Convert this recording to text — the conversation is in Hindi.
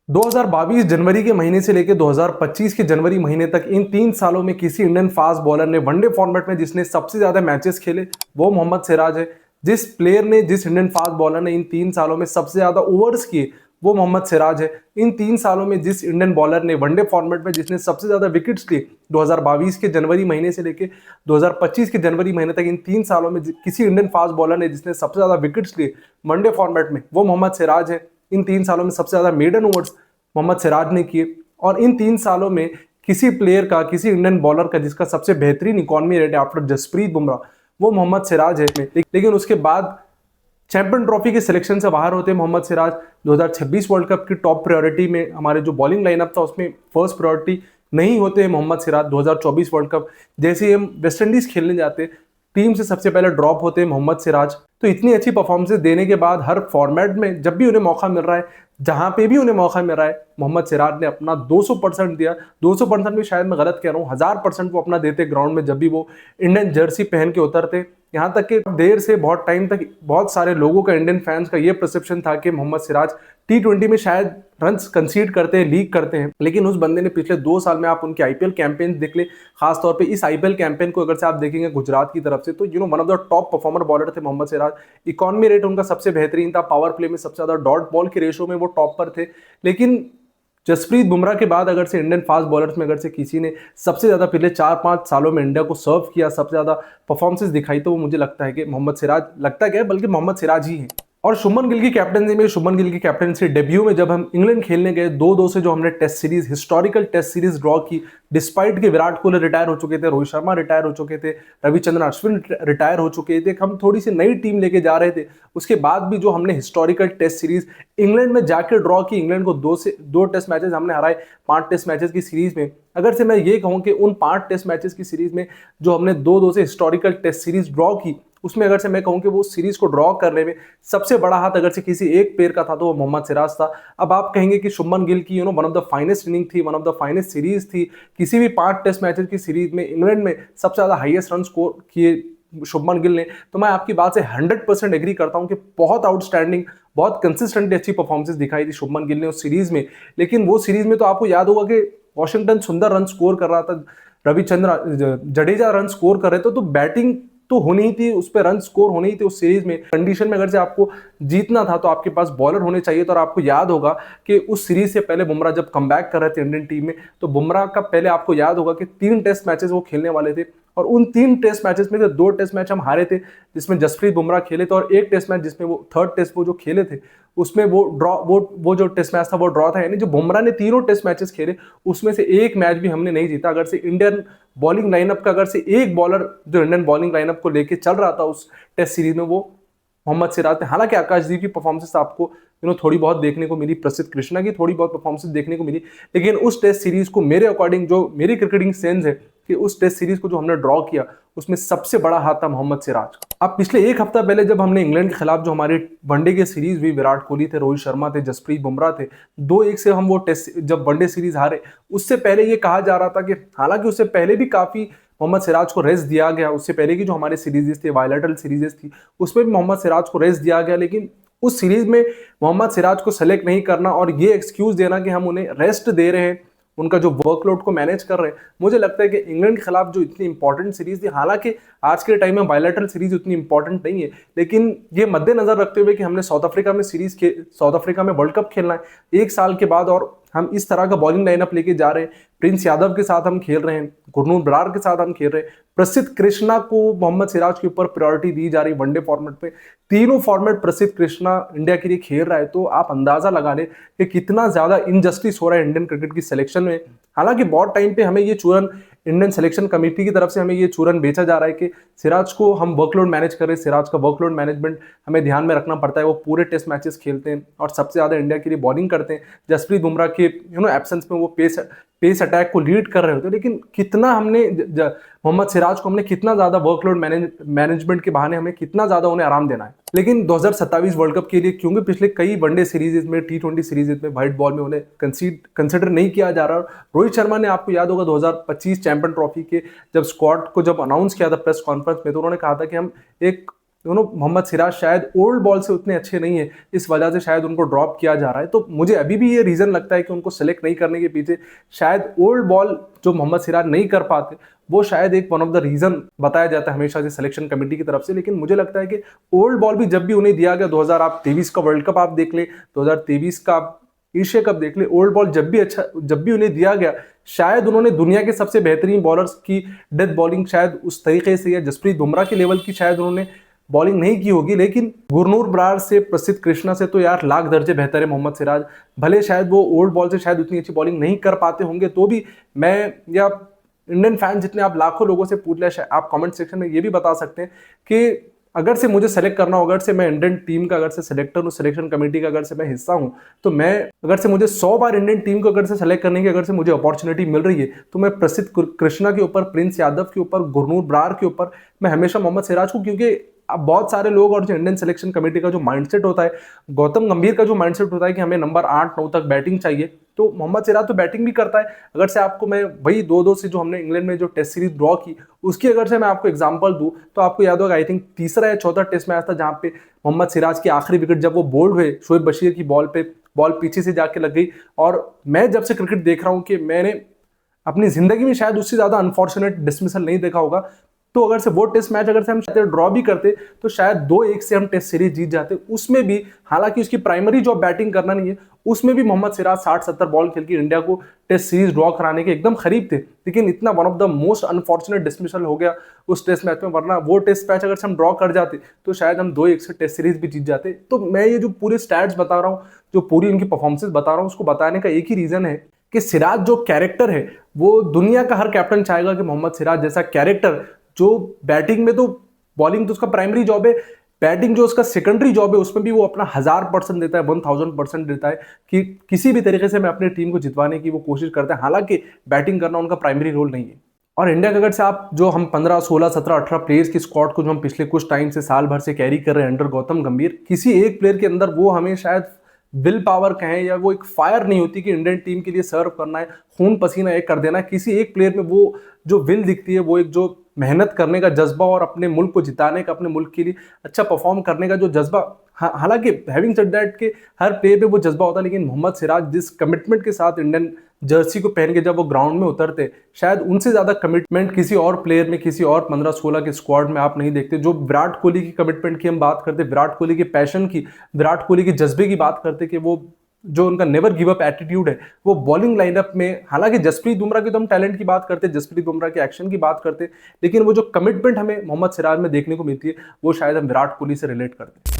2022 जनवरी के महीने से लेकर 2025 के जनवरी महीने तक इन 3 सालों में किसी इंडियन फास्ट बॉलर ने वनडे फॉर्मेट में जिसने सबसे ज्यादा मैचेस खेले वो मोहम्मद सिराज है। जिस इंडियन फास्ट बॉलर ने इन 3 सालों में सबसे ज्यादा ओवर्स किए वो मोहम्मद सिराज है। इन 3 सालों में जिस इंडियन बॉलर ने वनडे फॉर्मेट में जिसने सबसे ज्यादा विकेट्स लिए 2022 के जनवरी महीने से लेकर 2025 के जनवरी महीने तक इन 3 सालों में किसी इंडियन फास्ट बॉलर ने जिसने सबसे ज्यादा विकेट्स लिए वनडे फॉर्मेट में वो मोहम्मद सिराज है। इन 3 सालों में सबसे ज्यादा मेडन ओवर्स मोहम्मद सिराज ने किए और इन 3 सालों में किसी प्लेयर का किसी इंडियन बॉलर का जिसका सबसे बेहतरीन इकॉनमी रेट है आफ्टर जसप्रीत बुमराह वो मोहम्मद सिराज है। लेकिन उसके बाद चैंपियन ट्रॉफी के सिलेक्शन से बाहर होते मोहम्मद सिराज 2026 वर्ल्ड कप की टॉप प्रायोरिटी में हमारे जो बॉलिंग लाइनअप था उसमें फर्स्ट प्रायोरिटी नहीं होते हैं मोहम्मद सिराज। 2024 वर्ल्ड कप जैसे ही हम वेस्ट इंडीज खेलने जाते टीम से सबसे पहले ड्रॉप होते हैं मोहम्मद सिराज। तो इतनी अच्छी परफॉर्मेंस देने के बाद हर फॉर्मेट में जब भी उन्हें मौका मिल रहा है जहां पे भी उन्हें मौका मिल रहा है मोहम्मद सिराज ने अपना 200% दिया। 200% भी शायद मैं गलत कह रहा हूँ, 1000% वो अपना देते ग्राउंड में जब भी वो इंडियन जर्सी पहन के उतरते। यहाँ तक कि देर से बहुत टाइम तक बहुत सारे लोगों का इंडियन फैंस का ये परसेप्शन था कि मोहम्मद सिराज T20 में शायद रन्स कंसीड करते हैं, लीक करते हैं, लेकिन उस बंदे ने पिछले 2 साल में आप उनके आईपीएल कैंपेन देख ले, खासतौर पे इस आईपीएल कैंपेन को अगर से आप देखेंगे गुजरात की तरफ से तो one of the top performer bowler थे मोहम्मद सिराज। इकॉनमी रेट उनका सबसे बेहतरीन था, पावर प्ले में सबसे ज्यादा डॉट बॉल के रेशो में वो टॉप पर थे। लेकिन जसप्रीत बुमराह के बाद अगर से इंडियन फास्ट बॉलर्स में अगर से किसी ने सबसे ज्यादा पिछले 4-5 सालों में इंडिया को सर्व किया, सबसे ज्यादा परफॉर्मेंसेस दिखाई, तो वो मुझे लगता है कि मोहम्मद सिराज, लगता है बल्कि मोहम्मद सिराज ही है। और शुभमन गिल की कैप्टनसी डेब्यू में जब हम इंग्लैंड खेलने गए 2-2 से जो हमने test series, historical test series draw की, डिस्पाइट के विराट कोहली रिटायर हो चुके थे, रोहित शर्मा रिटायर हो चुके थे, रविचंद्रन अश्विन रिटायर हो चुके थे, हम थोड़ी सी नई टीम लेके जा रहे थे, उसके बाद भी जो हमने हिस्टोरिकल टेस्ट सीरीज इंग्लैंड में जाके ड्रॉ की, इंग्लैंड को 2 टेस्ट मैचेस हमने हराए 5 टेस्ट मैचेस की सीरीज में। अगर से मैं ये कहूं कि उन 5 टेस्ट मैचेस की सीरीज में जो हमने 2-2 से हिस्टोरिकल टेस्ट सीरीज ड्रॉ की, उसमें अगर से मैं कहूं कि वो सीरीज को ड्रॉ करने में सबसे बड़ा हाथ अगर से किसी एक प्लेयर का था तो वो मोहम्मद सिराज था। अब आप कहेंगे कि शुभमन गिल की one of the finest inning थी, one of the finest series थी, किसी भी 5 टेस्ट मैचेस की सीरीज में इंग्लैंड में सबसे ज्यादा हाईएस्ट रन स्कोर किए शुभमन गिल ने, तो मैं आपकी बात से 100% एग्री करता हूं कि बहुत आउटस्टैंडिंग, बहुत कंसिस्टेंटली अच्छी परफॉर्मेंस दिखाई थी शुभमन गिल ने उस सीरीज में। लेकिन वो सीरीज में तो आपको याद होगा कि वॉशिंगटन सुंदर रन स्कोर कर रहा था, रविचंद्र जडेजा रन स्कोर कर रहे थे, तो बैटिंग तो होनी ही थी, उस पर रन स्कोर होनी ही थी उस सीरीज में। कंडीशन में अगर से आपको जीतना था तो आपके पास बॉलर होने चाहिए। तो और आपको याद होगा कि उस सीरीज से पहले बुमराह जब कमबैक कर रहे थे इंडियन टीम में, तो बुमराह का पहले आपको याद होगा कि 3 टेस्ट मैचेस वो खेलने वाले थे और उन 3 टेस्ट मैचेस में से 2 टेस्ट मैच हम हारे थे जिसमें जसप्रीत बुमराह खेले थे, और 1 टेस्ट मैच जिसमें वो 3rd टेस्ट वो जो खेले थे उसमें वो ड्रॉ, वो जो टेस्ट मैच था वो ड्रॉ था। यानी जो बुमराह ने 3 टेस्ट मैचेस खेले उसमें से 1 मैच भी हमने नहीं जीता। अगर से इंडियन बॉलिंग लाइनअप का अगर से एक बॉलर जो इंडियन बॉलिंग लाइनअप को लेके चल रहा था उस टेस्ट सीरीज में वो मोहम्मद सिराज थे। हालांकि आकाशदीप की परफॉर्मेंस आपको थोड़ी बहुत देखने को मिली, प्रसिद्ध कृष्णा की थोड़ी बहुत परफॉर्मेंस देखने को मिली, लेकिन उस टेस्ट सीरीज को मेरे अकॉर्डिंग, जो मेरी क्रिकेटिंग सेंस है कि उस टेस्ट सीरीज को जो हमने ड्रॉ किया उसमें सबसे बड़ा हाथ था मोहम्मद सिराज। अब पिछले 1 हफ्ता पहले जब हमने इंग्लैंड के खिलाफ जो हमारी वनडे की सीरीज हुई, विराट कोहली थे, रोहित शर्मा थे, जसप्रीत बुमराह थे, 2-1 से हम वो टेस्ट जब वनडे सीरीज हारे, उससे पहले ये कहा जा रहा था कि हालांकि उससे पहले भी काफी मोहम्मद सिराज को रेस्ट दिया गया, उससे पहले की जो हमारे सीरीजेस थी, बायलैटरल सीरीजेस थी, उसमें भी मोहम्मद सिराज को रेस्ट दिया गया, लेकिन उस सीरीज में मोहम्मद सिराज को सेलेक्ट नहीं करना और ये एक्सक्यूज देना कि हम उन्हें रेस्ट दे रहे हैं, उनका जो वर्कलोड को मैनेज कर रहे हैं, मुझे लगता है कि इंग्लैंड के खिलाफ जो इतनी इंपॉर्टेंट सीरीज थी, हालांकि आज के टाइम में बायलैटरल सीरीज उतनी इंपॉर्टेंट नहीं है, लेकिन ये मद्देनजर रखते हुए कि हमने साउथ अफ्रीका में वर्ल्ड कप खेलना है 1 साल के बाद, और हम इस तरह का बॉलिंग लाइनअप लेके जा रहे हैं, प्रिंस यादव के साथ हम खेल रहे हैं, गुरनूर बरार के साथ हम खेल रहे हैं, प्रसिद्ध कृष्णा को मोहम्मद सिराज के ऊपर प्रायोरिटी दी जा रही वनडे फॉर्मेट में, तीनों फॉर्मेट प्रसिद्ध कृष्णा इंडिया के लिए खेल रहा है, तो आप अंदाजा लगा लें कि कितना ज्यादा इनजस्टिस हो रहा है इंडियन क्रिकेट की सिलेक्शन में। हालांकि बहुत टाइम पे हमें ये चूरन इंडियन सिलेक्शन कमेटी की तरफ से हमें ये चूरन बेचा जा रहा है कि सिराज को हम वर्कलोड मैनेज करें, सिराज का वर्कलोड मैनेजमेंट हमें ध्यान में रखना पड़ता है, वो पूरे टेस्ट मैचेस खेलते हैं और सबसे ज्यादा इंडिया के लिए बॉलिंग करते हैं, जसप्रीत बुमराह के एब्सेंस में वो पेस अटैक को लीड कर रहे होते हैं। लेकिन कितना हमने मोहम्मद सिराज को हमने कितना ज्यादा वर्कलोड मैनेजमेंट के बहाने हमें कितना ज्यादा उन्हें आराम देना है। लेकिन 2027 वर्ल्ड कप के लिए क्योंकि पिछले कई वनडे सीरीज में, T20 सीरीज में व्हाइट बॉल में उन्हें कंसिडर नहीं किया जा रहा। रोहित शर्मा ने, आपको याद होगा 2025 चैंपियन ट्रॉफी के जब स्क्वाड को जब अनाउंस किया था प्रेस कॉन्फ्रेंस में, तो उन्होंने कहा था कि हम एक दोनों मोहम्मद सिराज शायद ओल्ड बॉल से उतने अच्छे नहीं है, इस वजह से शायद उनको ड्रॉप किया जा रहा है। तो मुझे अभी भी ये रीज़न लगता है कि उनको सेलेक्ट नहीं करने के पीछे शायद ओल्ड बॉल जो मोहम्मद सिराज नहीं कर पाते, वो शायद एक वन ऑफ द रीज़न बताया जाता है हमेशा से सिलेक्शन कमेटी की तरफ से। लेकिन मुझे लगता है कि ओल्ड बॉल भी जब भी उन्हें दिया गया, 2023 का वर्ल्ड कप आप देख ले, 2023 का एशिया कप देख ले, ओल्ड बॉल जब भी उन्हें दिया गया, शायद उन्होंने दुनिया के सबसे बेहतरीन बॉलर्स की डेथ बॉलिंग शायद उस तरीके से या जसप्रीत बुमराह के लेवल की शायद उन्होंने बॉलिंग नहीं की होगी, लेकिन गुरनूर बरार से, प्रसिद्ध कृष्णा से तो यार लाख दर्जे बेहतर है मोहम्मद सिराज। भले शायद वो ओल्ड बॉल से शायद उतनी अच्छी बॉलिंग नहीं कर पाते होंगे, तो भी मैं या इंडियन फैन जितने आप लाखों लोगों से पूछ ले, आप कमेंट सेक्शन में ये भी बता सकते हैं कि अगर से मुझे सेलेक्ट करना हो, अगर से मैं इंडियन टीम का अगर से सिलेक्टर हूँ, सिलेक्शन कमेटी का अगर से मैं हिस्सा हूँ, तो मैं अगर से मुझे 100 बार इंडियन टीम को अगर से सेलेक्ट करने की अगर से मुझे अपॉर्चुनिटी मिल रही है, तो मैं प्रसिद्ध कृष्णा के ऊपर, प्रिंस यादव के ऊपर, गुरनूर बरार के ऊपर मैं हमेशा मोहम्मद सिराज को, क्योंकि अब बहुत सारे लोग और जो इंडियन सिलेक्शन कमेटी का जो माइंडसेट होता है, गौतम गंभीर का जो माइंडसेट होता है कि हमें नंबर 8-9 तक बैटिंग चाहिए, तो मोहम्मद सिराज तो बैटिंग भी करता है। अगर से आपको मैं वही 2-2 से जो हमने इंग्लैंड में जो टेस्ट सीरीज ड्रॉ की, उसकी अगर से मैं आपको एग्जांपल दूं, तो आपको याद होगा, आई थिंक तीसरा या चौथा टेस्ट मैच था जहां पे मोहम्मद सिराज की आखिरी विकेट जब वो बोल्ड हुए, शोएब बशीर की बॉल पे बॉल पीछे से जाके लग गई। और मैं जब से क्रिकेट देख रहा हूँ कि मैंने अपनी जिंदगी में शायद उससे ज्यादा अनफॉर्चुनेट डिसमिसल नहीं देखा होगा। तो अगर से वो टेस्ट मैच अगर से हम ड्रॉ भी करते, तो शायद 2-1 से हम टेस्ट सीरीज जीत जाते। उसमें भी हालांकि उसकी प्राइमरी जॉब बैटिंग करना नहीं है, उसमें भी मोहम्मद सिराज 60-70 बॉल खेल के इंडिया को टेस्ट सीरीज ड्रॉ कराने के एकदम करीब थे, लेकिन इतना one of the most unfortunate dismissal हो गया उस टेस्ट मैच में। वरना वो टेस्ट मैच अगर से हम ड्रॉ कर जाते, तो शायद हम 2-1 से टेस्ट सीरीज भी जीत जाते। तो मैं ये जो पूरे स्टैट्स बता रहा हूँ, जो पूरी उनकी परफॉर्मेंसेस बता रहा हूँ, उसको बताने का एक ही रीजन है कि सिराज जो कैरेक्टर है, वो दुनिया का हर कैप्टन चाहेगा कि मोहम्मद सिराज जैसा कैरेक्टर, जो बैटिंग में तो, बॉलिंग तो उसका प्राइमरी जॉब है, बैटिंग जो उसका सेकेंडरी जॉब है, उसमें भी वो अपना 1000% देता है, 1000% देता है कि किसी भी तरीके से मैं अपनी टीम को जितवाने की वो कोशिश करता है। हालांकि बैटिंग करना उनका प्राइमरी रोल नहीं है। और इंडिया के अगर से आप जो हम 15, 16, 17, 18 प्लेयर्स की स्क्वाड को जो हम पिछले कुछ टाइम से, साल भर से कैरी कर रहे हैं अंडर गौतम गंभीर, किसी एक प्लेयर के अंदर वो हमें शायद विल पावर कहें या वो एक फायर नहीं होती कि इंडियन टीम के लिए सर्व करना है, खून पसीना एक कर देना है। किसी एक प्लेयर में वो जो विल दिखती है, वो एक जो मेहनत करने का जज्बा और अपने मुल्क को जिताने का, अपने मुल्क के लिए अच्छा परफॉर्म करने का जो जज्बा, हालांकि हैविंग सेड दैट के हर प्लेयर पे वो जज्बा होता है, लेकिन मोहम्मद सिराज जिस कमिटमेंट के साथ इंडियन जर्सी को पहन के जब वो ग्राउंड में उतरते, शायद उनसे ज्यादा कमिटमेंट किसी और प्लेयर में, किसी और 15-16 के स्क्वाड में आप नहीं देखते। जो विराट कोहली की कमिटमेंट की हम बात करते, विराट कोहली के पैशन की, विराट कोहली के जज्बे की बात करते, कि वो जो उनका नेवर गिव अप एटीट्यूड है, वो बॉलिंग लाइनअप में, हालांकि जसप्रीत बुमराह की तो हम टैलेंट की बात करते, जसप्रीत बुमराह के एक्शन की बात करते, लेकिन वो जो कमिटमेंट हमें मोहम्मद सिराज में देखने को मिलती है, वो शायद हम विराट कोहली से रिलेट करते हैं।